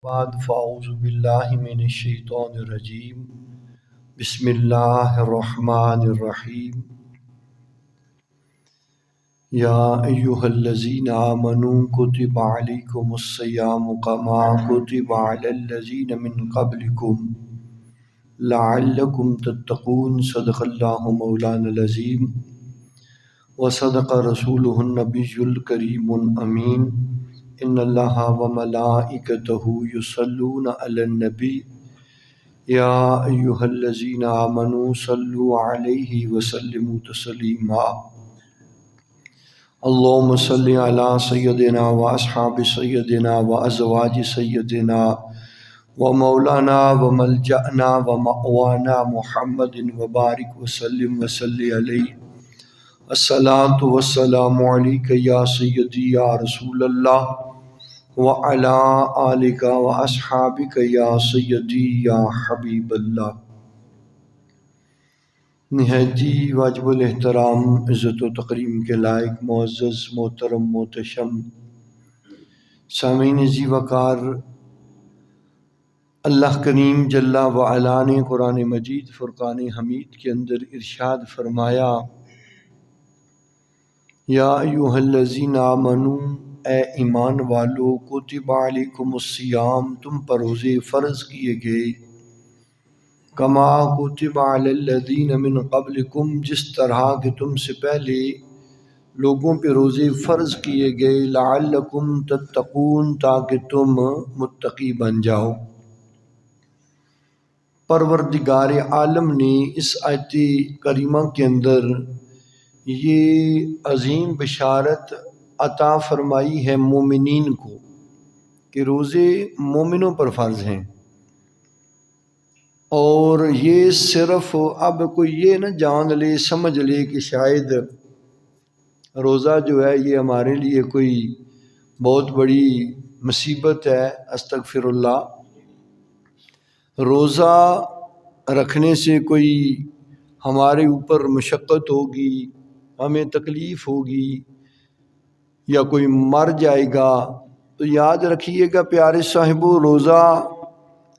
بعد فاعوذ باللہ من الشیطان الرجیم بسم اللہ الرحمن الرحیم یا ایہا الذین آمنوا کتب علیکم الصیام کما کتب علی الذین من قبلکم لعلکم تتقون صدق اللہ مولانا العظیم وصدق رسولہ النبی الکریم الامین ان اللہ وملائکتہ یصلون علی النبی یا ایہا الذین آمنوا صلوا علیہ وسلموا تسلیما اللہم صلی علی سیدنا و اصحاب سیدنا و ازواج سیدنا و مولانا و ملجأنا و مأوانا محمد وبارک وسلم وصلی علیہ الصلاۃ والسلام علیک یا سیدی یا رسول اللہ وعلی آلک و اصحابک یا سیدی یا حبیب اللہ۔ نہایتی واجب الاحترام عزت و تکریم کے لائق معزز محترم محتشم سامعین ذی وقار، اللہ کریم جل وعلا نے قرآن مجید فرقان حمید کے اندر ارشاد فرمایا، یا ایھا الذین آمنوا، اے ایمان والو، کتب علیکم الصیام، تم پر روزے فرض کیے گئے، کما کتب علی الذین من قبلکم، جس طرح کہ تم سے پہلے لوگوں پہ روزے فرض کیے گئے، لعلکم تتقون، تاکہ تم متقی بن جاؤ۔ پروردگار عالم نے اس آیت کریمہ کے اندر یہ عظیم بشارت عطا فرمائی ہے مومنین کو کہ روزے مومنوں پر فرض ہیں، اور یہ صرف اب کوئی یہ نہ جان لے سمجھ لے کہ شاید روزہ جو ہے یہ ہمارے لیے کوئی بہت بڑی مصیبت ہے، استغفر اللہ، روزہ رکھنے سے کوئی ہمارے اوپر مشقت ہوگی، ہمیں تکلیف ہوگی، یا کوئی مر جائے گا، تو یاد رکھیے گا پیارے صاحبو، روزہ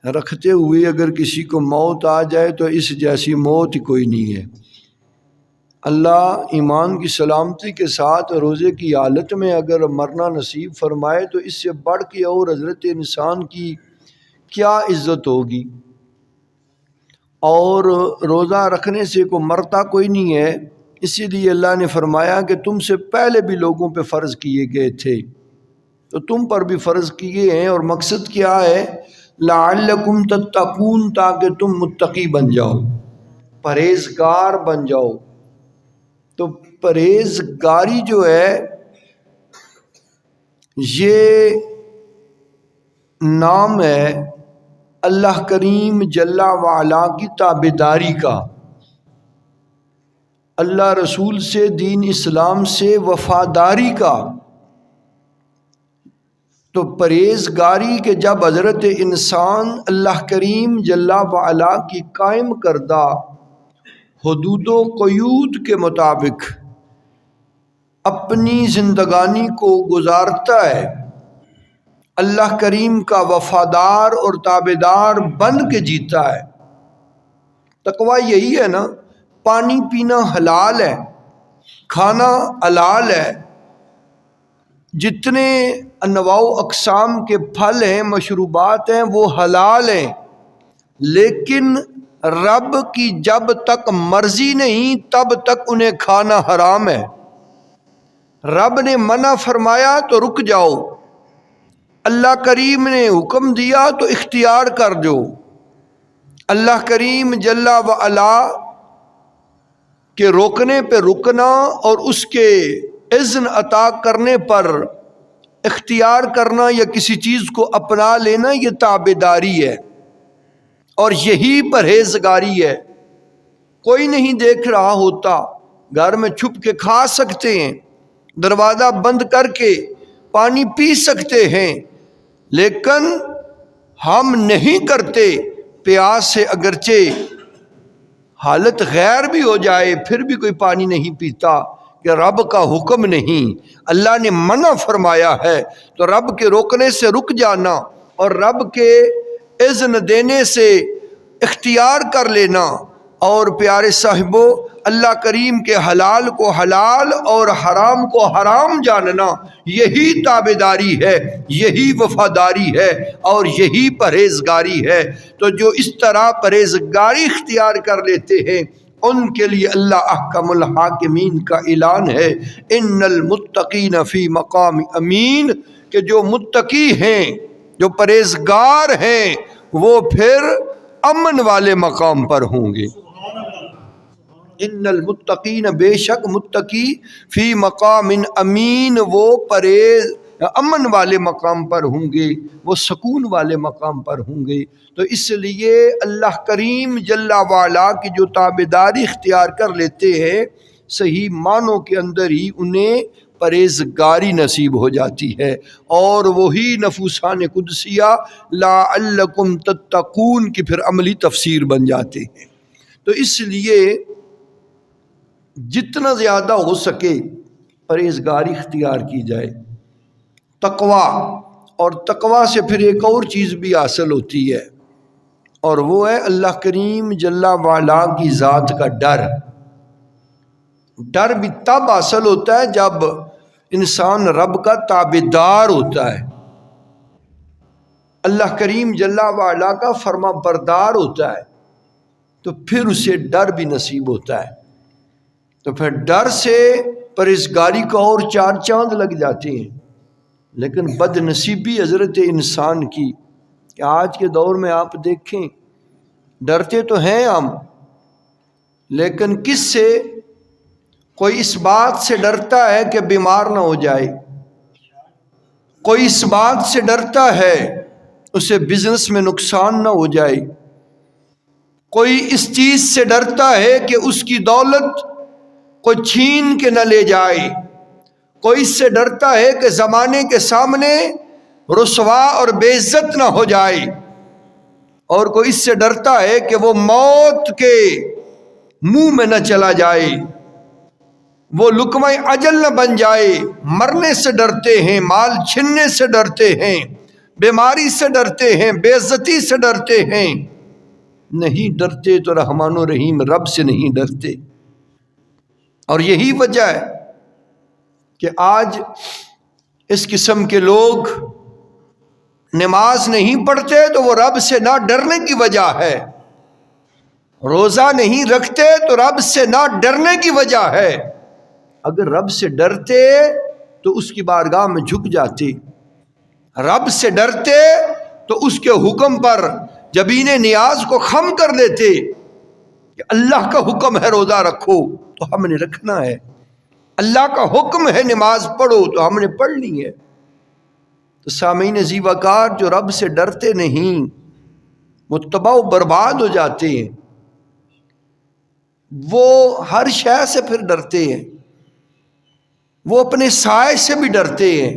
رکھتے ہوئے اگر کسی کو موت آ جائے تو اس جیسی موت ہی کوئی نہیں ہے۔ اللہ ایمان کی سلامتی کے ساتھ روزے کی حالت میں اگر مرنا نصیب فرمائے تو اس سے بڑھ کے اور حضرت انسان کی کیا عزت ہوگی۔ اور روزہ رکھنے سے کوئی مرتا کوئی نہیں ہے، اسی لیے اللہ نے فرمایا کہ تم سے پہلے بھی لوگوں پہ فرض کیے گئے تھے تو تم پر بھی فرض کیے ہیں، اور مقصد کیا ہے؟ لعلکم تتقون، تاکہ تم متقی بن جاؤ، پرہیزگار بن جاؤ۔ تو پرہیزگاری جو ہے یہ نام ہے اللہ کریم جل وعلا کی تابعداری کا، اللہ رسول سے، دین اسلام سے وفاداری کا۔ تو پرہیزگاری کے جب حضرت انسان اللہ کریم جل وعلا کی قائم کردہ حدود و قیود کے مطابق اپنی زندگانی کو گزارتا ہے، اللہ کریم کا وفادار اور تابعدار بن کے جیتا ہے۔ تقویٰ یہی ہے نا، پانی پینا حلال ہے، کھانا حلال ہے، جتنے انواع و اقسام کے پھل ہیں، مشروبات ہیں، وہ حلال ہیں، لیکن رب کی جب تک مرضی نہیں تب تک انہیں کھانا حرام ہے۔ رب نے منع فرمایا تو رک جاؤ، اللہ کریم نے حکم دیا تو اختیار کر دو۔ اللہ کریم جل وعلا کے روکنے پہ رکنا اور اس کے اذن عطا کرنے پر اختیار کرنا یا کسی چیز کو اپنا لینا، یہ تابعداری ہے اور یہی پرہیزگاری ہے۔ کوئی نہیں دیکھ رہا ہوتا، گھر میں چھپ کے کھا سکتے ہیں، دروازہ بند کر کے پانی پی سکتے ہیں، لیکن ہم نہیں کرتے۔ پیاس سے اگرچہ حالت غیر بھی ہو جائے پھر بھی کوئی پانی نہیں پیتا کہ رب کا حکم نہیں، اللہ نے منع فرمایا ہے تو رب کے روکنے سے رک جانا اور رب کے اذن دینے سے اختیار کر لینا، اور پیارے صاحبو اللہ کریم کے حلال کو حلال اور حرام کو حرام جاننا، یہی تابعداری ہے، یہی وفاداری ہے اور یہی پرہیزگاری ہے۔ تو جو اس طرح پرہیزگاری اختیار کر لیتے ہیں ان کے لیے اللہ احکم الحاکمین کا اعلان ہے، ان المتقین فی مقام امین، کہ جو متقی ہیں، جو پرہیزگار ہیں، وہ پھر امن والے مقام پر ہوں گے۔ ان المتقین، بے شک متقی، فی مقام امین، وہ امن والے مقام پر ہوں گے، وہ سکون والے مقام پر ہوں گے۔ تو اس لیے اللہ کریم جل وعلا کی جو تابعداری اختیار کر لیتے ہیں، صحیح معنوں کے اندر ہی انہیں پرہیزگاری نصیب ہو جاتی ہے، اور وہی نفوسان قدسیہ لعلکم تتقون کی پھر عملی تفسیر بن جاتے ہیں۔ تو اس لیے جتنا زیادہ ہو سکے پرہیزگاری اختیار کی جائے، تقویٰ، اور تقویٰ سے پھر ایک اور چیز بھی حاصل ہوتی ہے، اور وہ ہے اللہ کریم جل وعلا کی ذات کا ڈر۔ ڈر بھی تب حاصل ہوتا ہے جب انسان رب کا تابعدار ہوتا ہے، اللہ کریم جل وعلا کا فرما بردار ہوتا ہے، تو پھر اسے ڈر بھی نصیب ہوتا ہے۔ تو پھر ڈر سے پرہیزگاری کا اور چار چاند لگ جاتے ہیں۔ لیکن بد نصیبی حضرت انسان کی کہ آج کے دور میں آپ دیکھیں، ڈرتے تو ہیں ہم، لیکن کس سے؟ کوئی اس بات سے ڈرتا ہے کہ بیمار نہ ہو جائے، کوئی اس بات سے ڈرتا ہے اسے بزنس میں نقصان نہ ہو جائے، کوئی اس چیز سے ڈرتا ہے کہ اس کی دولت کوئی چھین کے نہ لے جائے، کوئی اس سے ڈرتا ہے کہ زمانے کے سامنے رسوا اور بے عزت نہ ہو جائے، اور کوئی اس سے ڈرتا ہے کہ وہ موت کے منہ میں نہ چلا جائے، وہ لقمہ اجل نہ بن جائے۔ مرنے سے ڈرتے ہیں، مال چھننے سے ڈرتے ہیں، بیماری سے ڈرتے ہیں، بے عزتی سے ڈرتے ہیں۔ نہیں ڈرتے تو رحمان و رحیم رب سے نہیں ڈرتے۔ اور یہی وجہ ہے کہ آج اس قسم کے لوگ نماز نہیں پڑھتے تو وہ رب سے نہ ڈرنے کی وجہ ہے، روزہ نہیں رکھتے تو رب سے نہ ڈرنے کی وجہ ہے۔ اگر رب سے ڈرتے تو اس کی بارگاہ میں جھک جاتے، رب سے ڈرتے تو اس کے حکم پر جبین نیاز کو خم کر دیتے کہ اللہ کا حکم ہے روزہ رکھو تو ہم نے رکھنا ہے، اللہ کا حکم ہے نماز پڑھو تو ہم نے پڑھنی ہے۔ تو سامعین عزیز وقار، جو رب سے ڈرتے نہیں وہ تباہ و برباد ہو جاتے ہیں، وہ ہر شے سے پھر ڈرتے ہیں، وہ اپنے سائے سے بھی ڈرتے ہیں،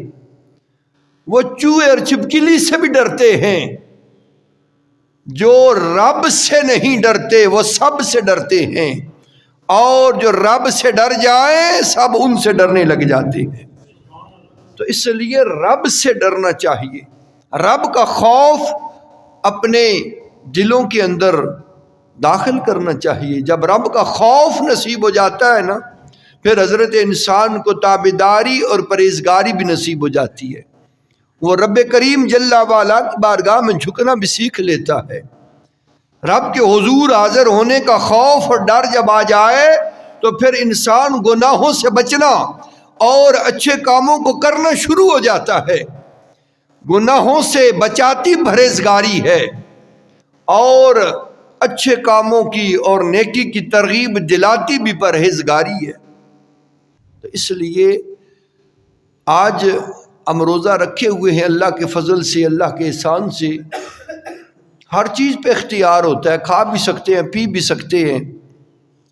وہ چوہے اور چھپکلی سے بھی ڈرتے ہیں۔ جو رب سے نہیں ڈرتے وہ سب سے ڈرتے ہیں، اور جو رب سے ڈر جائیں سب ان سے ڈرنے لگ جاتے ہیں۔ تو اس لیے رب سے ڈرنا چاہیے، رب کا خوف اپنے دلوں کے اندر داخل کرنا چاہیے۔ جب رب کا خوف نصیب ہو جاتا ہے نا، پھر حضرت انسان کو تابعداری اور پرہیزگاری بھی نصیب ہو جاتی ہے، وہ رب کریم جل وعلا کی بارگاہ میں جھکنا بھی سیکھ لیتا ہے۔ رب کے حضور حاضر ہونے کا خوف اور ڈر جب آ جائے تو پھر انسان گناہوں سے بچنا اور اچھے کاموں کو کرنا شروع ہو جاتا ہے۔ گناہوں سے بچاتی پرہیزگاری ہے، اور اچھے کاموں کی اور نیکی کی ترغیب دلاتی بھی پرہیزگاری ہے۔ تو اس لیے آج ہم روزہ رکھے ہوئے ہیں، اللہ کے فضل سے، اللہ کے احسان سے ہر چیز پہ اختیار ہوتا ہے، کھا بھی سکتے ہیں، پی بھی سکتے ہیں،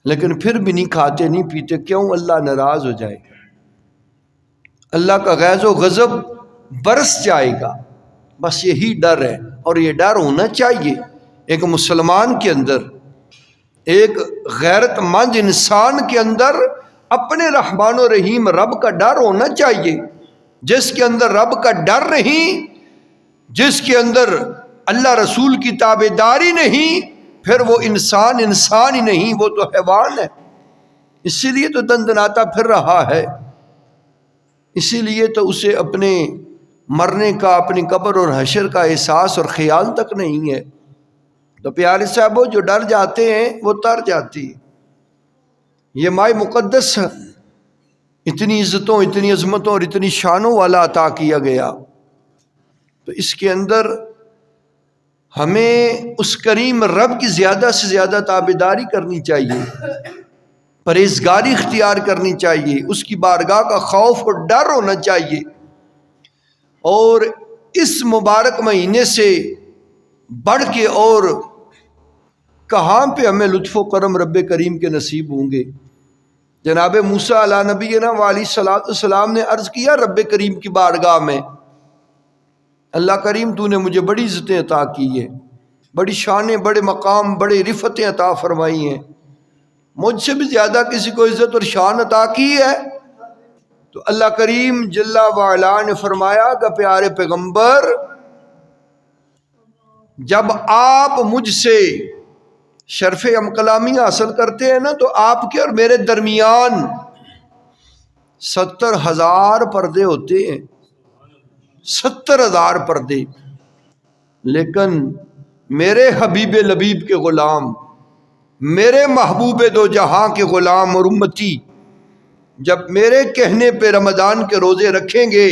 لیکن پھر بھی نہیں کھاتے نہیں پیتے، کیوں؟ اللہ ناراض ہو جائے گا، اللہ کا غیظ و غضب برس جائے گا۔ بس یہی ڈر ہے، اور یہ ڈر ہونا چاہیے ایک مسلمان کے اندر، ایک غیرت مند انسان کے اندر اپنے رحمان و رحیم رب کا ڈر ہونا چاہیے۔ جس کے اندر رب کا ڈر نہیں جس کے اندر اللہ رسول کی تابعداری نہیں، پھر وہ انسان ہی نہیں، وہ تو حیوان ہے۔ اسی لیے تو دندناتا پھر رہا ہے، اسی لیے تو اسے اپنے مرنے کا، اپنی قبر اور حشر کا احساس اور خیال تک نہیں ہے۔ تو پیارے صاحبوں، جو ڈر جاتے ہیں وہ تر جاتی ہے۔ یہ ماہ مقدس اتنی عزتوں، اتنی عظمتوں اور اتنی شانوں والا عطا کیا گیا، تو اس کے اندر ہمیں اس کریم رب کی زیادہ سے زیادہ تابعداری کرنی چاہیے، پرہیزگاری اختیار کرنی چاہیے، اس کی بارگاہ کا خوف اور ڈر ہونا چاہیے۔ اور اس مبارک مہینے سے بڑھ کے اور کہاں پہ ہمیں لطف و کرم رب کریم کے نصیب ہوں گے۔ جناب موسیٰ علیہ نبینا علیہ الصلوۃ والسلام نے عرض کیا رب کریم کی بارگاہ میں، اللہ کریم تو نے مجھے بڑی عزتیں عطا کی ہیں، بڑی شانیں، بڑے مقام، بڑے رفتیں عطا فرمائی ہیں، مجھ سے بھی زیادہ کسی کو عزت اور شان عطا کی ہے؟ تو اللہ کریم جل وعلا نے فرمایا کہ پیارے پیغمبر، جب آپ مجھ سے شرف ام کلامی حاصل کرتے ہیں نا، تو آپ کے اور میرے درمیان 70,000 پردے ہوتے ہیں، 70,000 پردے۔ لیکن میرے حبیب لبیب کے غلام، میرے محبوب دو جہاں کے غلام اور امتی جب میرے کہنے پہ رمضان کے روزے رکھیں گے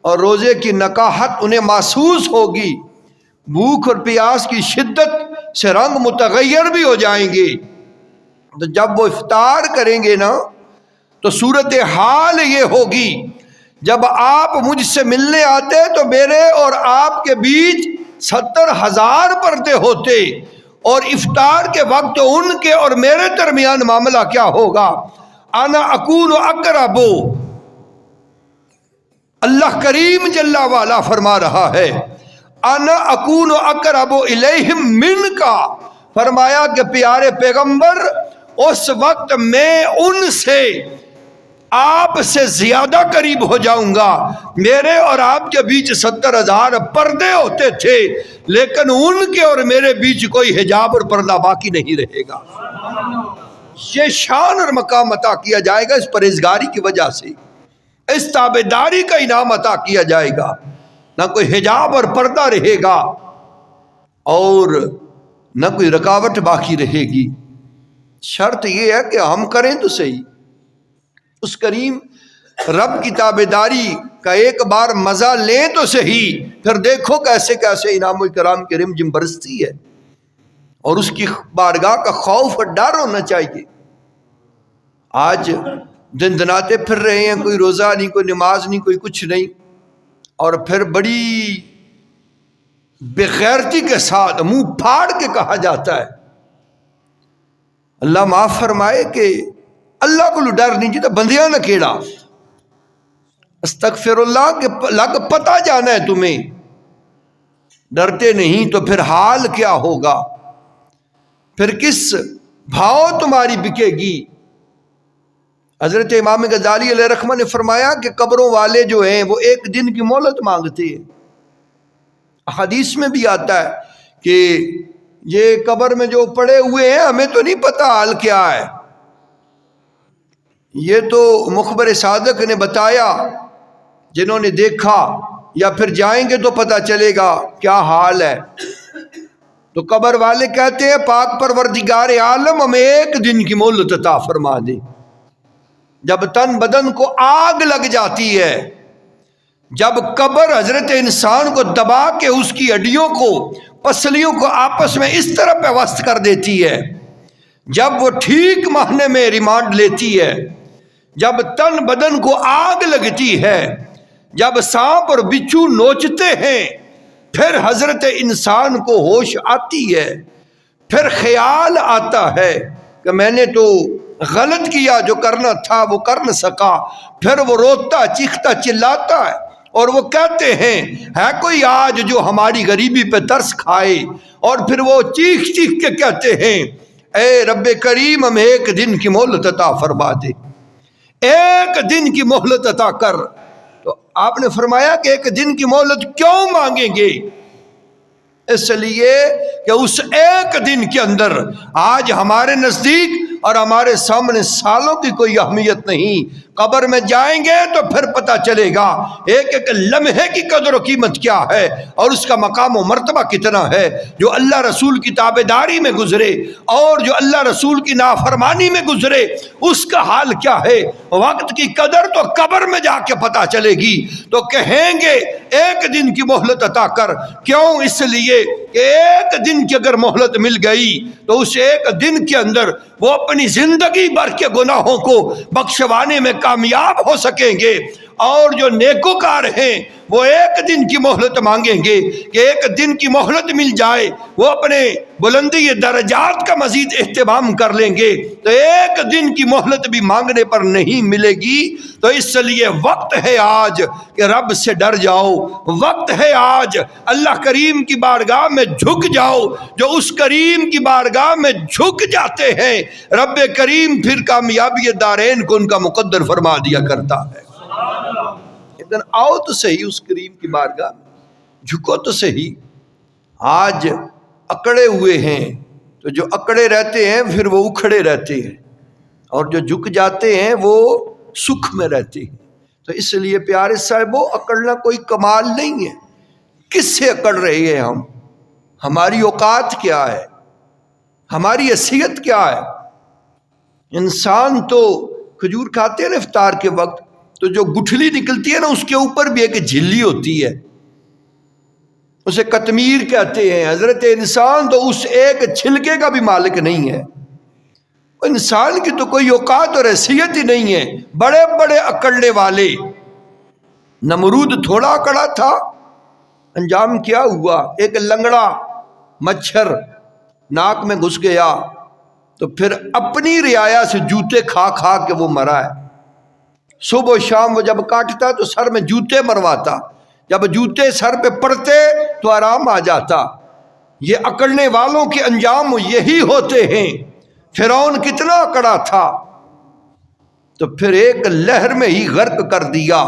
اور روزے کی نکاحت انہیں محسوس ہوگی، بھوک اور پیاس کی شدت سے رنگ متغیر بھی ہو جائیں گے، تو جب وہ افطار کریں گے نا تو صورتحال یہ ہوگی، جب آپ مجھ سے ملنے آتے تو میرے اور آپ کے بیچ 70,000 پردے ہوتے، اور افطار کے وقت ان کے اور میرے درمیان معاملہ کیا ہوگا؟ انا اکون اقرب، اللہ کریم جل وعلا فرما رہا ہے انا اکون اقرب الیہم منکا، فرمایا کہ پیارے پیغمبر اس وقت میں ان سے، آپ سے زیادہ قریب ہو جاؤں گا۔ میرے اور آپ کے بیچ 70,000 پردے ہوتے تھے، لیکن ان کے اور میرے بیچ کوئی حجاب اور پردہ باقی نہیں رہے گا۔ یہ شان اور مقام عطا کیا جائے گا اس پرہیزگاری کی وجہ سے، اس تابعداری کا انعام عطا کیا جائے گا، نہ کوئی حجاب اور پردہ رہے گا اور نہ کوئی رکاوٹ باقی رہے گی۔ شرط یہ ہے کہ ہم کریں تو صحیح، اس کریم رب کی تابعداری کا ایک بار مزہ لیں تو صحیح، پھر دیکھو کیسے کیسے انعام و اکرام کی رمجم برستی ہے، اور اس کی بارگاہ کا خوف اور ڈر ہونا چاہیے۔ آج دن دناتے پھر رہے ہیں، کوئی روزہ نہیں، کوئی نماز نہیں، کوئی کچھ نہیں، اور پھر بڑی بغیرتی کے ساتھ منہ پھاڑ کے کہا جاتا ہے، اللہ معاف فرمائے کہ اللہ کو ڈر نہیں جیتا بندیاں نہ کیڑا، استغفر اللہ کے لگ پتہ جانا ہے تمہیں، ڈرتے نہیں تو پھر حال کیا ہوگا، پھر کس بھاؤ تمہاری بکے گی۔ حضرت امام غزالی علیہ رحمہ نے فرمایا کہ قبروں والے جو ہیں وہ ایک دن کی مہلت مانگتے ہیں۔ حدیث میں بھی آتا ہے کہ یہ قبر میں جو پڑے ہوئے ہیں ہمیں تو نہیں پتہ حال کیا ہے، یہ تو مخبر صادق نے بتایا، جنہوں نے دیکھا یا پھر جائیں گے تو پتہ چلے گا کیا حال ہے۔ تو قبر والے کہتے ہیں پاک پروردگار عالم ہمیں ایک دن کی مہلت عطا فرما دے۔ جب تن بدن کو آگ لگ جاتی ہے، جب قبر حضرت انسان کو دبا کے اس کی ہڈیوں کو، پسلیوں کو آپس میں اس طرح پیوست کر دیتی ہے، جب وہ ٹھیک معنی میں ریمانڈ لیتی ہے، جب تن بدن کو آگ لگتی ہے، جب سانپ اور بچھو نوچتے ہیں، پھر حضرت انسان کو ہوش آتی ہے، پھر خیال آتا ہے کہ میں نے تو غلط کیا، جو کرنا تھا وہ کر نہ سکا، پھر وہ روتا چیختا چلاتا ہے، اور وہ کہتے ہیں ہے کوئی آج جو ہماری غریبی پہ ترس کھائے، اور پھر وہ چیخ چیخ کے کہتے ہیں اے رب کریم ہمیں ایک دن کی مہلت عطا فرما دے، ایک دن کی مہلت عطا کر، تو آپ نے فرمایا کہ ایک دن کی مہلت کیوں مانگیں گے؟ اس لیے کہ اس ایک دن کے اندر آج ہمارے نزدیک اور ہمارے سامنے سالوں کی کوئی اہمیت نہیں، قبر میں جائیں گے تو پھر پتہ چلے گا ایک ایک لمحے کی قدر و قیمت کیا ہے اور اس کا مقام و مرتبہ کتنا ہے۔ جو اللہ رسول کی تابعداری میں گزرے اور جو اللہ رسول کی نافرمانی میں گزرے اس کا حال کیا ہے۔ وقت کی قدر تو قبر میں جا کے پتہ چلے گی۔ تو کہیں گے ایک دن کی مہلت عطا کر، کیوں؟ اس لیے کہ ایک دن کی اگر مہلت مل گئی تو اس ایک دن کے اندر وہ اپنی زندگی بھر کے گناہوں کو بخشوانے میں کامیاب ہو سکیں گے، اور جو نیکوکار ہیں وہ ایک دن کی مہلت مانگیں گے کہ ایک دن کی مہلت مل جائے، وہ اپنے بلندی درجات کا مزید اہتمام کر لیں گے۔ تو ایک دن کی مہلت بھی مانگنے پر نہیں ملے گی۔ تو اس لیے وقت ہے آج کہ رب سے ڈر جاؤ، وقت ہے آج اللہ کریم کی بارگاہ میں جھک جاؤ۔ جو اس کریم کی بارگاہ میں جھک جاتے ہیں رب کریم پھر کامیابی دارین کو ان کا مقدر فرما دیا کرتا ہے۔ لیکن آؤ تو صحیح اس کریم کی بارگاہ میں، جھکو تو صحیح۔ آج اکڑے ہوئے ہیں تو جو اکڑے رہتے ہیں پھر وہ اکھڑے رہتے ہیں، اور جو جھک جاتے ہیں وہ سکھ میں رہتے ہیں۔ تو اس لیے پیارے صاحبوں، اکڑنا کوئی کمال نہیں ہے۔ کس سے اکڑ رہے ہیں ہم؟ ہماری اوقات کیا ہے؟ ہماری حیثیت کیا ہے؟ انسان تو کھجور کھاتے ہیں نا افطار کے وقت، تو جو گٹھلی نکلتی ہے نا اس کے اوپر بھی ایک جھلی ہوتی ہے، اسے قطمیر کہتے ہیں۔ حضرت انسان تو اس ایک چھلکے کا بھی مالک نہیں ہے۔ انسان کی تو کوئی اوقات اور حیثیت ہی نہیں ہے۔ بڑے بڑے اکڑنے والے، نمرود تھوڑا اکڑا تھا، انجام کیا ہوا؟ ایک لنگڑا مچھر ناک میں گھس گیا تو پھر اپنی رعایا سے جوتے کھا کھا کے وہ مرا ہے۔ صبح و شام وہ جب کاٹتا تو سر میں جوتے مرواتا، جب جوتے سر پہ پڑتے تو آرام آ جاتا۔ یہ اکڑنے والوں کے انجام یہی ہوتے ہیں۔ فرعون کتنا اکڑا تھا تو پھر ایک لہر میں ہی غرق کر دیا۔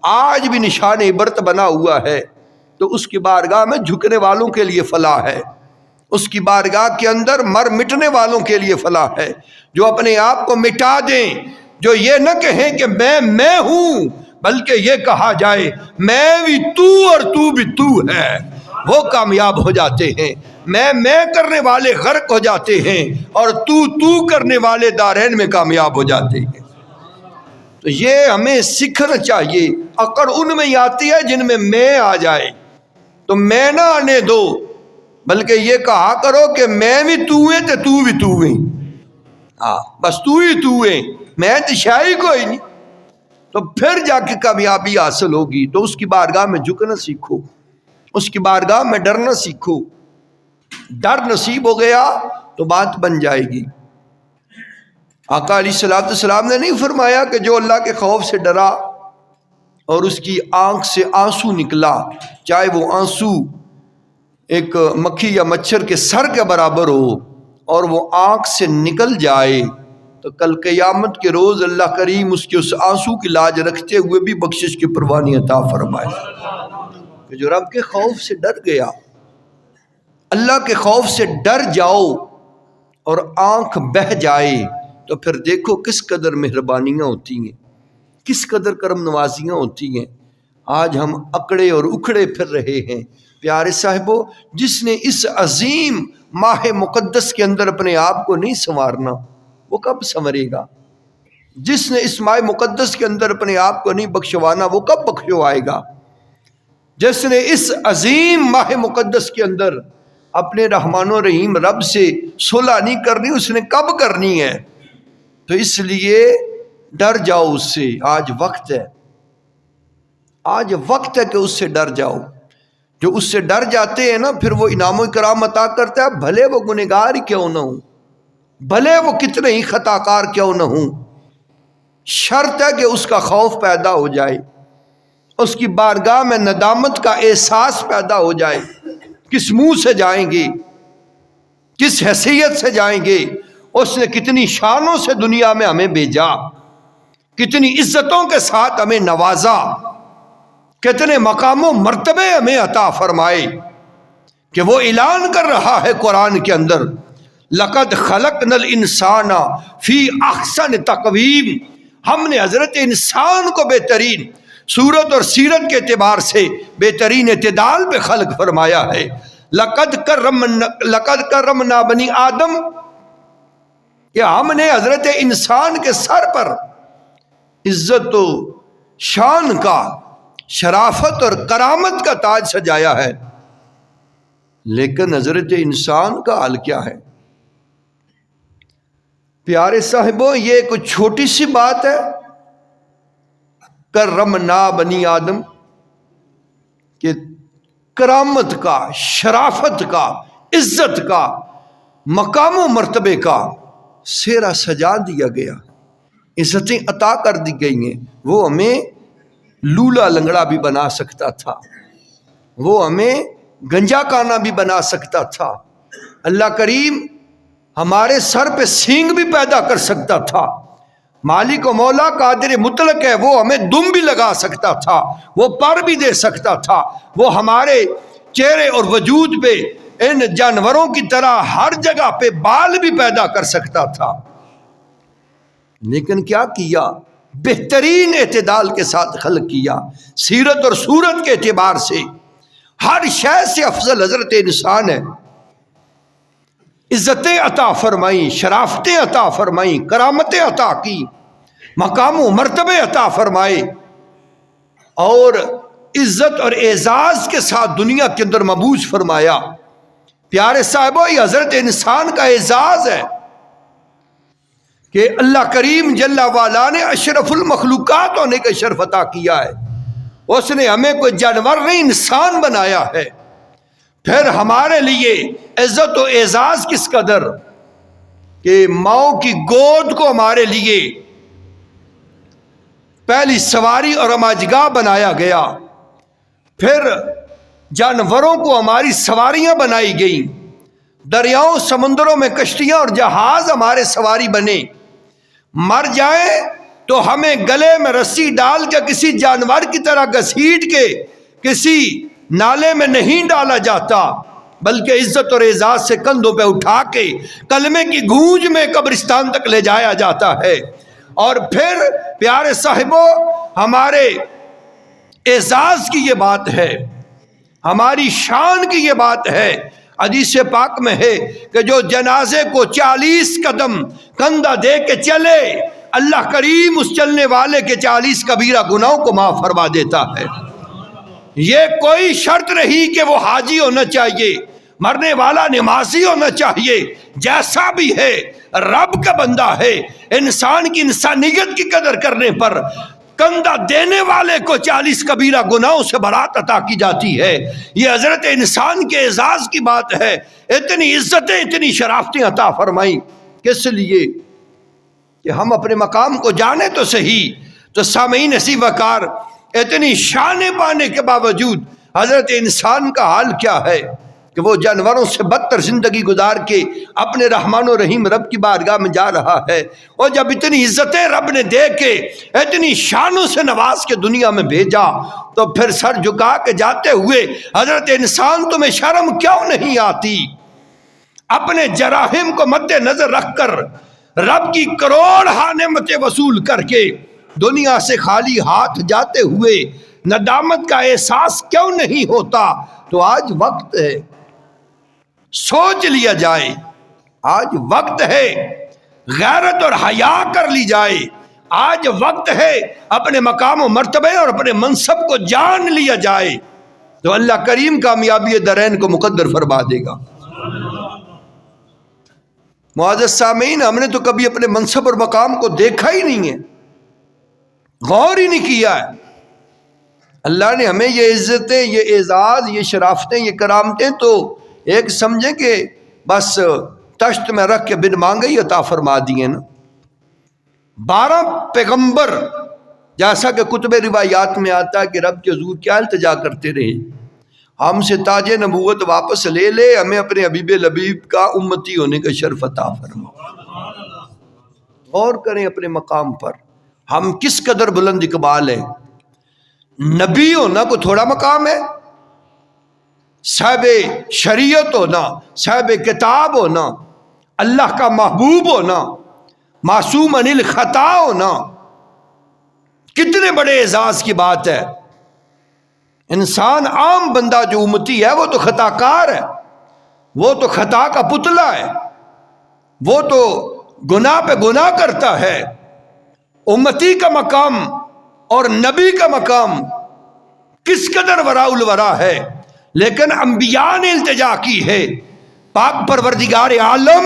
آج بھی نشان عبرت بنا ہوا ہے۔ تو اس کی بارگاہ میں جھکنے والوں کے لیے فلاح ہے، اس کی بارگاہ کے اندر مر مٹنے والوں کے لیے فلاح ہے، جو اپنے آپ کو مٹا دیں، جو یہ نہ کہیں کہ میں ہوں، بلکہ یہ کہا جائے میں بھی تو اور تو بھی تو ہے، وہ کامیاب ہو جاتے ہیں۔ میں کرنے والے غرق ہو جاتے ہیں اور تو کرنے والے دارین میں کامیاب ہو جاتے ہیں۔ تو یہ ہمیں سیکھنا چاہیے۔ اکڑ ان میں ہی آتی ہے جن میں آ جائے، تو میں نہ آنے دو، بلکہ یہ کہا کرو کہ میں بھی تو ہے تو بھی تو ہے، بس تو ہی تو ہے، میں تو شاہی کوئی نہیں۔ تو پھر جا کے کامیابی حاصل ہوگی۔ تو اس کی بارگاہ میں جھکنا سیکھو، اس کی بارگاہ میں ڈرنا سیکھو۔ ڈر نصیب ہو گیا تو بات بن جائے گی۔ آقا علیہ الصلوۃ والسلام نے نہیں فرمایا کہ جو اللہ کے خوف سے ڈرا اور اس کی آنکھ سے آنسو نکلا، چاہے وہ آنسو ایک مکھی یا مچھر کے سر کے برابر ہو، اور وہ آنکھ سے نکل جائے، تو کل قیامت کے روز اللہ کریم اس کے اس آنسو کی لاج رکھتے ہوئے بھی بخشش کی پروانی عطا فرمائے۔ کہ جو رب کے خوف سے ڈر گیا، اللہ کے خوف سے ڈر جاؤ اور آنکھ بہہ جائے، تو پھر دیکھو کس قدر مہربانیاں ہوتی ہیں، کس قدر کرم نوازیاں ہوتی ہیں۔ آج ہم اکڑے اور اکھڑے پھر رہے ہیں۔ پیارے صاحبو، جس نے اس عظیم ماہ مقدس کے اندر اپنے آپ کو نہیں سنوارنا، وہ کب سنورے گا؟ جس نے اس ماہ مقدس کے اندر اپنے آپ کو نہیں بخشوانا، وہ کب بخشوائے گا؟ جس نے اس عظیم ماہ مقدس کے اندر اپنے رحمان و رحیم رب سے صلح نہیں کرنی، اس نے کب کرنی ہے؟ تو اس لیے ڈر جاؤ اس سے۔ آج وقت ہے، آج وقت ہے کہ اس سے ڈر جاؤ۔ جو اس سے ڈر جاتے ہیں نا، پھر وہ انعام و اکرام عطا کرتا ہے، بھلے وہ گنہگار ہی کیوں نہ ہوں، بھلے وہ کتنے ہی خطا کار کیوں نہ ہوں۔ شرط ہے کہ اس کا خوف پیدا ہو جائے، اس کی بارگاہ میں ندامت کا احساس پیدا ہو جائے۔ کس منہ سے جائیں گے، کس حیثیت سے جائیں گے؟ اس نے کتنی شانوں سے دنیا میں ہمیں بھیجا، کتنی عزتوں کے ساتھ ہمیں نوازا، کتنے مقام و مرتبے ہمیں عطا فرمائے کہ وہ اعلان کر رہا ہے قرآن کے اندر لقد خلقنا الانسان فی احسن تقویم، ہم نے حضرت انسان کو بہترین صورت اور سیرت کے اعتبار سے بہترین اعتدال پہ خلق فرمایا ہے۔ لقد کرمنا بنی آدم، کہ ہم نے حضرت انسان کے سر پر عزت و شان کا، شرافت اور کرامت کا تاج سجایا ہے، لیکن حضرت انسان کا حال کیا ہے؟ پیارے صاحبوں، یہ کوئی چھوٹی سی بات ہے، کرمنا بنی آدم، کہ کرامت کا، شرافت کا، عزت کا، مقام و مرتبے کا سیرا سجا دیا گیا، عزتیں عطا کر دی گئی ہیں۔ وہ ہمیں لولا لنگڑا بھی بنا سکتا تھا، وہ ہمیں گنجا کانا بھی بنا سکتا تھا، اللہ کریم ہمارے سر پہ سینگ بھی پیدا کر سکتا تھا، مالک و مولا قادر مطلق ہے، وہ ہمیں دم بھی لگا سکتا تھا، وہ پر بھی دے سکتا تھا، وہ ہمارے چہرے اور وجود پہ ان جانوروں کی طرح ہر جگہ پہ بال بھی پیدا کر سکتا تھا، لیکن کیا کیا؟ بہترین اعتدال کے ساتھ خلق کیا، سیرت اور صورت کے اعتبار سے ہر شے سے افضل حضرت انسان ہے۔ عزتیں عطا فرمائیں، شرافتیں عطا فرمائیں، کرامتیں عطا کی، مقام و مرتبے عطا فرمائے، اور عزت اور اعزاز کے ساتھ دنیا کے اندر مبعوث فرمایا۔ پیارے صاحبوں، یہ حضرت انسان کا اعزاز ہے کہ اللہ کریم جل وعلا نے اشرف المخلوقات ہونے کا شرف عطا کیا ہے، اس نے ہمیں کوئی جانور نہیں انسان بنایا ہے۔ پھر ہمارے لیے عزت و اعزاز کس قدر کہ ماؤں کی گود کو ہمارے لیے پہلی سواری اور رماجگاہ بنایا گیا، پھر جانوروں کو ہماری سواریاں بنائی گئیں، دریاؤں سمندروں میں کشتیاں اور جہاز ہمارے سواری بنے، مر جائیں تو ہمیں گلے میں رسی ڈال کے کسی جانور کی طرح گھسیٹ کے کسی نالے میں نہیں ڈالا جاتا، بلکہ عزت اور اعزاز سے کندھوں پہ اٹھا کے کلمے کی گونج میں قبرستان تک لے جایا جاتا ہے۔ اور پھر پیارے صاحبوں، ہمارے اعزاز کی یہ بات ہے، ہماری شان کی یہ بات ہے، حدیث پاک میں ہے کہ جو جنازے کو 40 قدم کندھا دے کے چلے، اللہ کریم اس چلنے والے کے 40 کبیرہ گناہوں کو معاف فرما دیتا ہے۔ یہ کوئی شرط نہیں کہ وہ حاجی ہونا چاہیے، مرنے والا نمازی ہونا چاہیے، جیسا بھی ہے رب کا بندہ ہے، انسان کی انسانیت کی قدر کرنے پر کندھا دینے والے کو 40 کبیرہ گناہوں سے برات عطا کی جاتی ہے۔ یہ حضرت انسان کے اعزاز کی بات ہے۔ اتنی عزتیں، اتنی شرافتیں عطا فرمائیں، کس لیے؟ کہ ہم اپنے مقام کو جانے تو صحیح۔ تو سامعین اسی وقار، اتنی شانیں پانے کے باوجود حضرت انسان کا حال کیا ہے کہ وہ جانوروں سے بدتر زندگی گزار کے اپنے رحمان و رحیم رب کی بارگاہ میں جا رہا ہے۔ اور جب اتنی عزتیں رب نے دے کے اتنی شانوں سے نواز کے دنیا میں بھیجا، تو پھر سر جھکا کے جاتے ہوئے حضرت انسان تمہیں شرم کیوں نہیں آتی؟ اپنے جراحم کو مد نظر رکھ کر رب کی کروڑ نعمتیں وصول کر کے دنیا سے خالی ہاتھ جاتے ہوئے ندامت کا احساس کیوں نہیں ہوتا؟ تو آج وقت ہے، سوچ لیا جائے، آج وقت ہے غیرت اور حیا کر لی جائے، آج وقت ہے اپنے مقام و مرتبے اور اپنے منصب کو جان لیا جائے، تو اللہ کریم کامیابی دارین کو مقدر فرما دے گا۔ معزز سامعین، ہم نے تو کبھی اپنے منصب اور مقام کو دیکھا ہی نہیں ہے، غور ہی نہیں کیا ہے۔ اللہ نے ہمیں یہ عزتیں، یہ اعزاز، یہ شرافتیں، یہ کرامتیں تو ایک سمجھیں کہ بس تشت میں رکھ کے بن مانگے ہی عطا فرما دیے نا۔ 12 پیغمبر، جیسا کہ کتب روایات میں آتا ہے کہ رب کے حضور کیا التجا کرتے رہے، ہم سے تاج نبوت واپس لے لے، ہمیں اپنے حبیب لبیب کا امتی ہونے کا شرف عطا فرما۔ غور کریں اپنے مقام پر، ہم کس قدر بلند اقبال ہیں۔ نبی ہونا کوئی تھوڑا مقام ہے؟ صاحب شریعت ہونا، صاحب کتاب ہونا، اللہ کا محبوب ہونا، معصوم عن الخطا ہونا، کتنے بڑے اعزاز کی بات ہے۔ انسان عام بندہ جو امتی ہے وہ تو خطا کار ہے، وہ تو خطا کا پتلا ہے، وہ تو گناہ پہ گناہ کرتا ہے۔ امتی کا مقام اور نبی کا مقام کس قدر وراء الورا ہے، لیکن انبیاء نے التجا کی ہے، پاک پروردگار عالم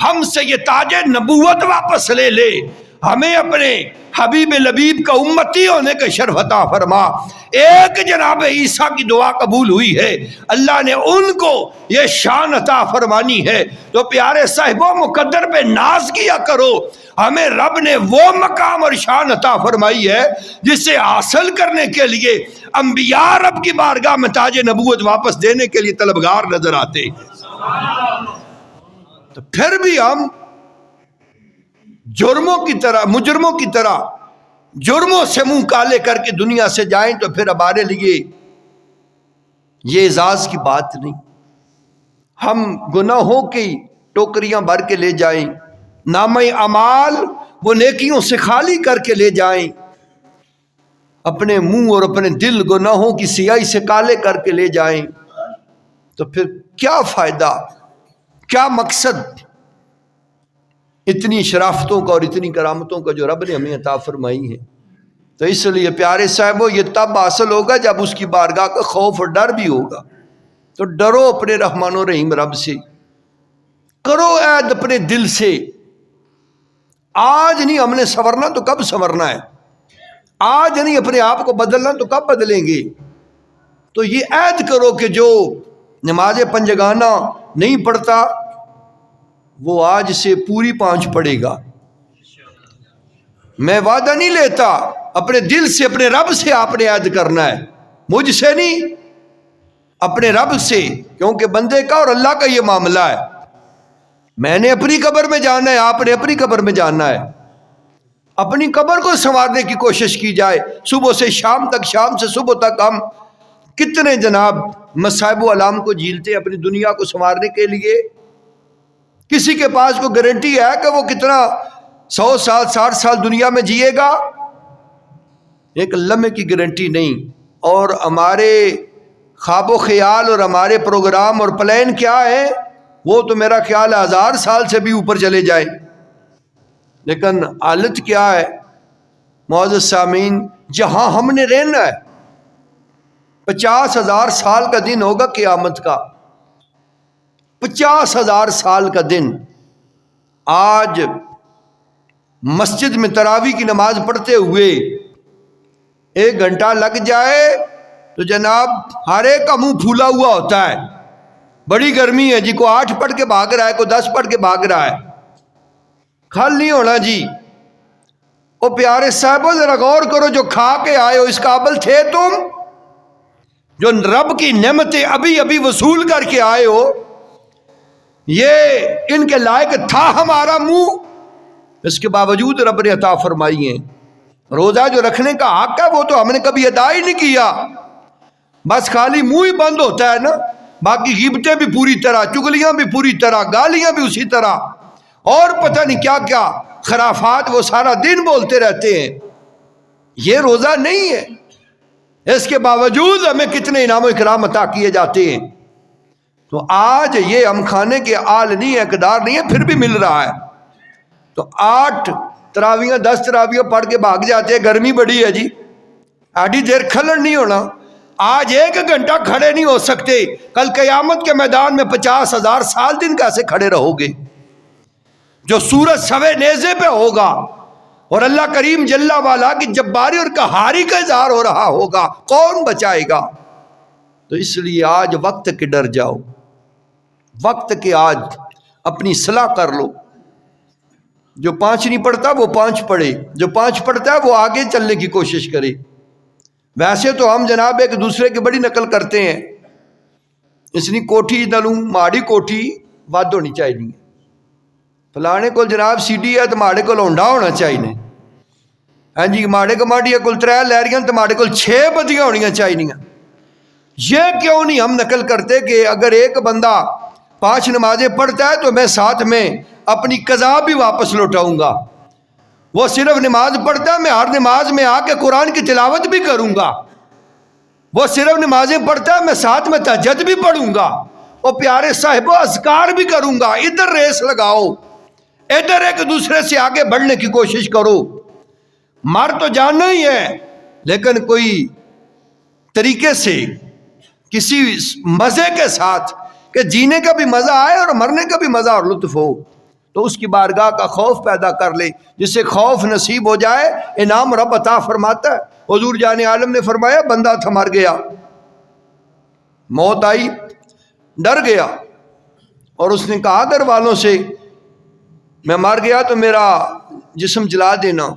ہم سے یہ تاج نبوت واپس لے لے، ہمیں اپنے حبیب لبیب کا امتی ہونے کا شرف عطا فرما۔ ایک جناب عیسیٰ کی دعا قبول ہوئی ہے، اللہ نے ان کو یہ شان عطا فرمانی ہے، تو پیارے صاحبوں مقدر پہ ناز کیا کرو۔ ہمیں رب نے وہ مقام اور شان عطا فرمائی ہے جسے حاصل کرنے کے لیے انبیاء رب کی بارگاہ میں تاج نبوت واپس دینے کے لیے طلبگار نظر آتے ہیں۔ تو پھر بھی ہم جرموں کی طرح، مجرموں کی طرح جرموں سے منہ کالے کر کے دنیا سے جائیں تو پھر ہمارے لیے یہ اعزاز کی بات نہیں۔ ہم گناہوں کی ٹوکریاں بھر کے لے جائیں، نامہ اعمال وہ نیکیوں سے خالی کر کے لے جائیں، اپنے منہ اور اپنے دل گناہوں کی سیاہی سے کالے کر کے لے جائیں، تو پھر کیا فائدہ، کیا مقصد اتنی شرافتوں کا اور اتنی کرامتوں کا جو رب نے ہمیں عطا فرمائی ہے؟ تو اس لیے پیارے صاحبو یہ تب حاصل ہوگا جب اس کی بارگاہ کا خوف اور ڈر بھی ہوگا۔ تو ڈرو اپنے رحمان و رحیم رب سے، کرو عہد اپنے دل سے۔ آج نہیں ہم نے سنورنا تو کب سنورنا ہے؟ آج نہیں اپنے آپ کو بدلنا تو کب بدلیں گے؟ تو یہ عہد کرو کہ جو نماز پنجگانہ نہیں پڑھتا وہ آج سے پوری 5 پڑھے گا۔ میں وعدہ نہیں لیتا، اپنے دل سے اپنے رب سے آپ نے عہد کرنا ہے، مجھ سے نہیں، اپنے رب سے، کیونکہ بندے کا اور اللہ کا یہ معاملہ ہے۔ میں نے اپنی قبر میں جانا ہے، آپ نے اپنی قبر میں جانا ہے۔ اپنی قبر کو سنوارنے کی کوشش کی جائے۔ صبح سے شام تک، شام سے صبح تک ہم کتنے جناب مصائب و آلام کو جھیلتے ہیں اپنی دنیا کو سنوارنے کے لیے۔ کسی کے پاس کوئی گارنٹی ہے کہ وہ کتنا 100 سال 60 سال دنیا میں جیے گا؟ ایک لمحے کی گارنٹی نہیں۔ اور ہمارے خواب و خیال اور ہمارے پروگرام اور پلان کیا ہے؟ وہ تو میرا خیال ہے 1000 سال سے بھی اوپر چلے جائیں، لیکن حالت کیا ہے معزز سامعین؟ جہاں ہم نے رہنا ہے 50,000 سال کا دن ہوگا قیامت کا، 50,000 سال کا دن۔ آج مسجد میں تراویح کی نماز پڑھتے ہوئے 1 گھنٹہ لگ جائے تو جناب ہر ایک کا منہ پھولا ہوا ہوتا ہے، بڑی گرمی ہے جی، کو 8 پڑھ کے بھاگ رہا ہے، کو 10 پڑھ کے بھاگ رہا ہے، کھل نہیں ہونا جی۔ او پیارے صاحبوں ذرا غور کرو، جو کھا کے آئے ہو اس قابل تھے تم؟ جو رب کی نعمتیں ابھی ابھی وصول کر کے آئے ہو، یہ ان کے لائق تھا ہمارا منہ؟ اس کے باوجود رب نے عطا فرمائی ہیں۔ روزہ جو رکھنے کا حق ہے وہ تو ہم نے کبھی ادا ہی نہیں کیا، بس خالی منہ ہی بند ہوتا ہے نا، باقی غیبتیں بھی پوری طرح، چغلیاں بھی پوری طرح، گالیاں بھی اسی طرح، اور پتہ نہیں کیا کیا خرافات وہ سارا دن بولتے رہتے ہیں۔ یہ روزہ نہیں ہے۔ اس کے باوجود ہمیں کتنے انعام و اکرام عطا کیے جاتے ہیں۔ تو آج یہ ہم کھانے کے آل نہیں ہے، اقدار نہیں ہے، پھر بھی مل رہا ہے۔ تو 8 تراویاں 10 تراویاں پڑھ کے بھاگ جاتے ہیں، گرمی بڑی ہے جی، آدھی دیر کھلڑ نہیں ہونا۔ آج 1 گھنٹہ کھڑے نہیں ہو سکتے، کل قیامت کے میدان میں 50,000 سال دن کیسے کھڑے رہو گے؟ جو سورج سوے نیزے پہ ہوگا اور اللہ کریم جل والا کی جباری اور قہاری کا اظہار ہو رہا ہوگا، کون بچائے گا؟ تو اس لیے آج وقت کے ڈر جاؤ، وقت کے آج اپنی اصلاح کر لو۔ جو 5 نہیں پڑھتا وہ 5 پڑھے، جو 5 پڑھتا ہے وہ آگے چلنے کی کوشش کرے۔ ویسے تو ہم جناب ایک دوسرے کی بڑی نقل کرتے ہیں، اس نے کوٹھی نلوں ماڑی کوٹھی ود ہونی چاہیے، فلانے کو جناب سی ڈی ہے تو ماڑے کو ہونڈا ہونا چاہیے۔ ہاں جی ماڑے کماڈیا کول 3 لہریاں تو ماڑے کول 6 بدیاں ہونیاں چاہیے. یہ کیوں نہیں ہم نقل کرتے کہ اگر ایک بندہ 5 نمازیں پڑھتا ہے تو میں ساتھ میں اپنی قضا بھی واپس لوٹاؤں گا. وہ صرف نماز پڑھتا ہے، میں ہر نماز میں آ کے قرآن کی تلاوت بھی کروں گا. وہ صرف نمازیں پڑھتا ہے، میں ساتھ میں تہجد بھی پڑھوں گا. اور پیارے صاحب اذکار بھی کروں گا. ادھر ریس لگاؤ، ادھر ایک دوسرے سے آگے بڑھنے کی کوشش کرو. مر تو جانا ہی ہے، لیکن کوئی طریقے سے کسی مزے کے ساتھ کہ جینے کا بھی مزہ آئے اور مرنے کا بھی مزہ اور لطف ہو، تو اس کی بارگاہ کا خوف پیدا کر لے. جس سے خوف نصیب ہو جائے انعام رب عطا فرماتا ہے. حضور جان عالم نے فرمایا بندہ تھا مر گیا، موت آئی، ڈر گیا اور اس نے کہا گھر والوں سے میں مر گیا تو میرا جسم جلا دینا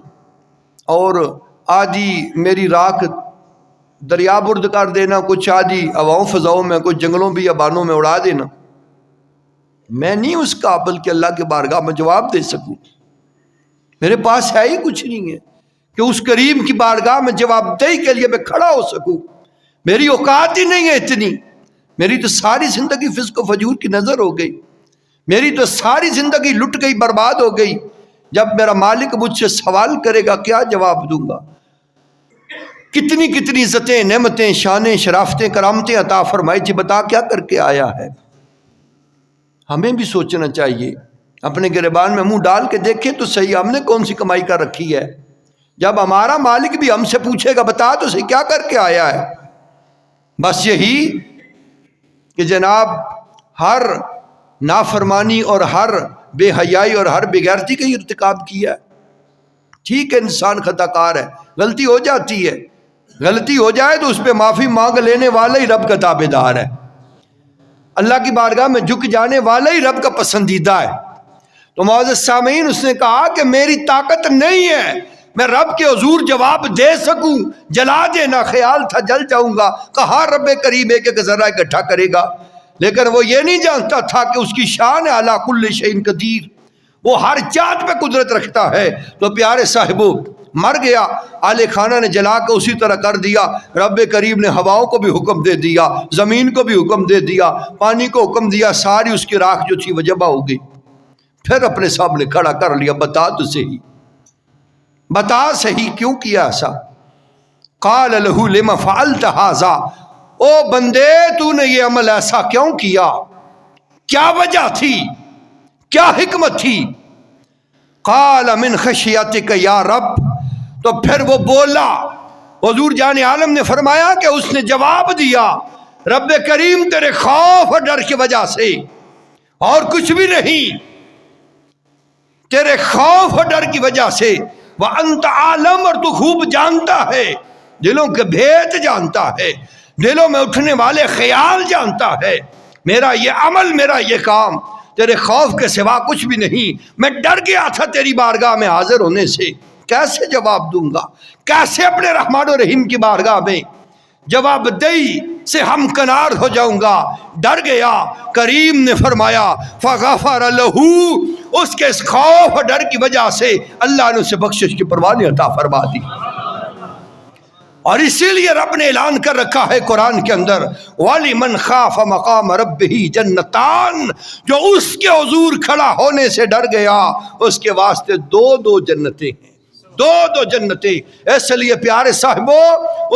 اور آدھی میری راکھ دریا برد کر دینا، کچھ آدھی ہواؤں فضاؤں میں، کچھ جنگلوں بھی ابانوں میں اڑا دینا. میں نہیں اس قابل کہ اللہ کے بارگاہ میں جواب دے سکوں. میرے پاس ہے ہی کچھ نہیں ہے کہ اس کریم کی بارگاہ میں جواب دہی کے لیے میں کھڑا ہو سکوں. میری اوقات ہی نہیں ہے اتنی. میری تو ساری زندگی فسق و فجور کی نظر ہو گئی. میری تو ساری زندگی لٹ گئی، برباد ہو گئی. جب میرا مالک مجھ سے سوال کرے گا کیا جواب دوں گا؟ کتنی کتنی عزتیں، نعمتیں، شانیں، شرافتیں، کرامتیں عطا فرمائی تھی، بتا کیا کر کے آیا ہے. ہمیں بھی سوچنا چاہیے، اپنے گریبان میں منہ ڈال کے دیکھیں تو صحیح ہم نے کون سی کمائی کر رکھی ہے. جب ہمارا مالک بھی ہم سے پوچھے گا بتا تو صحیح کیا کر کے آیا ہے. بس یہی کہ جناب ہر نافرمانی اور ہر بے حیائی اور ہر بے غیرتی کا ارتکاب کیا ہے. ٹھیک ہے انسان خطا کار ہے، غلطی ہو جاتی ہے، غلطی ہو جائے تو اس پہ معافی مانگ لینے والا ہی رب کا تابع دار ہے. اللہ کی بارگاہ میں جھک جانے والا ہی رب کا پسندیدہ ہے. تو معزز سامعین اس نے کہا کہ میری طاقت نہیں ہے میں رب کے حضور جواب دے سکوں. جلا دینا خیال تھا جل جاؤں گا. کہا رب کریم ایک ایک ذرہ اکٹھا کرے گا، لیکن وہ یہ نہیں جانتا تھا کہ اس کی شان ہے علی کل شیء قدیر، وہ ہر چیز پہ قدرت رکھتا ہے. تو پیارے صاحبو مر گیا، آل خانہ نے جلا کے اسی طرح کر دیا. رب کریم نے ہواؤں کو بھی حکم دے دیا، زمین کو بھی حکم دے دیا، پانی کو حکم دیا، ساری اس کی راکھ جو تھی وہ جمع ہو گئی. پھر اپنے سامنے کھڑا کر لیا، بتا تو صحیح، بتا صحیح کیوں کیا ایسا. قال له لما فعلت هذا، او بندے تو نے یہ عمل ایسا کیوں کیا، کیا وجہ تھی، کیا حکمت تھی. قال من خشیتک یا رب، تو پھر وہ بولا. حضور جان عالم نے فرمایا کہ اس نے جواب دیا رب کریم تیرے خوف اور ڈر کی وجہ سے، اور کچھ بھی نہیں، تیرے خوف اور ڈر کی وجہ سے. وَأَنْتَ عَالَمْ، اور تو خوب جانتا ہے، دلوں کے بھید جانتا ہے، دلوں میں اٹھنے والے خیال جانتا ہے. میرا یہ عمل، میرا یہ کام تیرے خوف کے سوا کچھ بھی نہیں. میں ڈر گیا تھا تیری بارگاہ میں حاضر ہونے سے. کیسے جواب دوں گا، کیسے اپنے رحمان و رحیم کی بارگاہ میں جواب دہی سے ہم کنار ہو جاؤں گا. ڈر گیا. کریم نے فرمایا فغفر لہو، اس کے اس خوف اور ڈر کی وجہ سے اللہ نے اسے بخشش کی پروان عطا فرما دی. اور اسی لیے رب نے اعلان کر رکھا ہے قرآن کے اندر وَلِمَنْ خَافَ مَقَامَ رَبِّهِ جَنَّتَانِ، جو اس کے حضور کھڑا ہونے سے ڈر گیا اس کے واسطے دو جنتیں ہیں، دو جنتیں. اس لیے پیارے صاحبو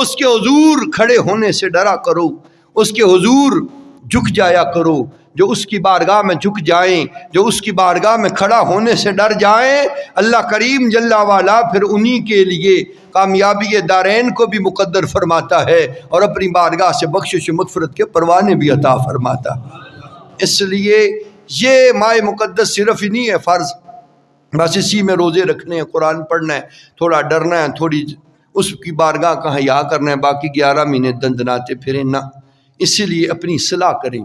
اس کے حضور کھڑے ہونے سے ڈرا کرو، اس کے حضور جھک جایا کرو. جو اس کی بارگاہ میں جھک جائیں، جو اس کی بارگاہ میں کھڑا ہونے سے ڈر جائیں، اللہ کریم جل وعلا پھر انہی کے لیے کامیابی دارین کو بھی مقدر فرماتا ہے اور اپنی بارگاہ سے بخشش و مغفرت کے پروانے بھی عطا فرماتا. اس لیے یہ ماہ مقدس صرف ہی نہیں ہے فرض بس اسی میں روزے رکھنے ہیں، قرآن پڑھنا ہے، تھوڑا ڈرنا ہے، تھوڑی اس کی بارگاہ کا حیا کرنا ہے، باقی 11 مہینے دندناتے پھریں نہ. اسی لیے اپنی اصلاح کریں،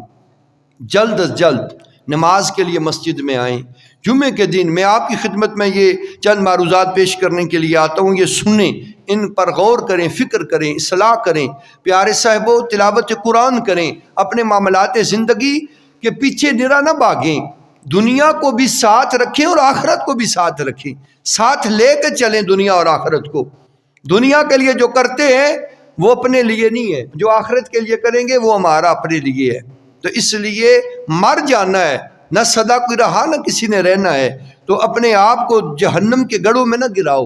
جلد از جلد نماز کے لیے مسجد میں آئیں. جمعے کے دن میں آپ کی خدمت میں یہ چند معروضات پیش کرنے کے لیے آتا ہوں، یہ سنیں، ان پر غور کریں، فکر کریں، اصلاح کریں. پیارے صاحبو تلاوت قرآن کریں، اپنے معاملات زندگی کے پیچھے نرا نہ بھاگیں. دنیا کو بھی ساتھ رکھیں اور آخرت کو بھی ساتھ رکھیں، ساتھ لے کے چلیں دنیا اور آخرت کو۔ دنیا کے لیے جو کرتے ہیں وہ اپنے لیے نہیں ہے، جو آخرت کے لیے کریں گے وہ ہمارا اپنے لیے ہے۔ تو اس لیے مر جانا ہے، نہ سدا کوئی رہا نہ کسی نے رہنا ہے، تو اپنے آپ کو جہنم کے گڑھوں میں نہ گراؤ،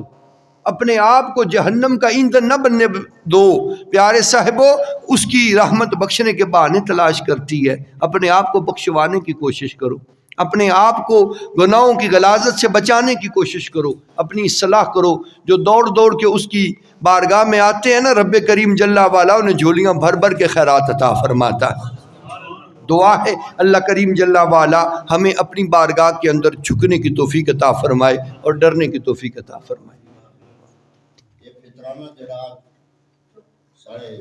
اپنے آپ کو جہنم کا ایندھن نہ بننے دو۔ پیارے صاحبو، اس کی رحمت بخشنے کے بہانے تلاش کرتی ہے، اپنے آپ کو بخشوانے کی کوشش کرو، اپنے آپ کو گناہوں کی غلاظت سے بچانے کی کوشش کرو، اپنی اصلاح کرو۔ جو دوڑ دوڑ کے اس کی بارگاہ میں آتے ہیں نا، رب کریم جل والا انہیں جھولیاں بھر بھر کے خیرات عطا فرماتا ہے۔ دعا ہے اللہ کریم جل والا ہمیں اپنی بارگاہ کے اندر جھکنے کی توفیق عطا فرمائے اور ڈرنے کی توفیق عطا فرمائے۔ یہ فطرانہ جڑا سارے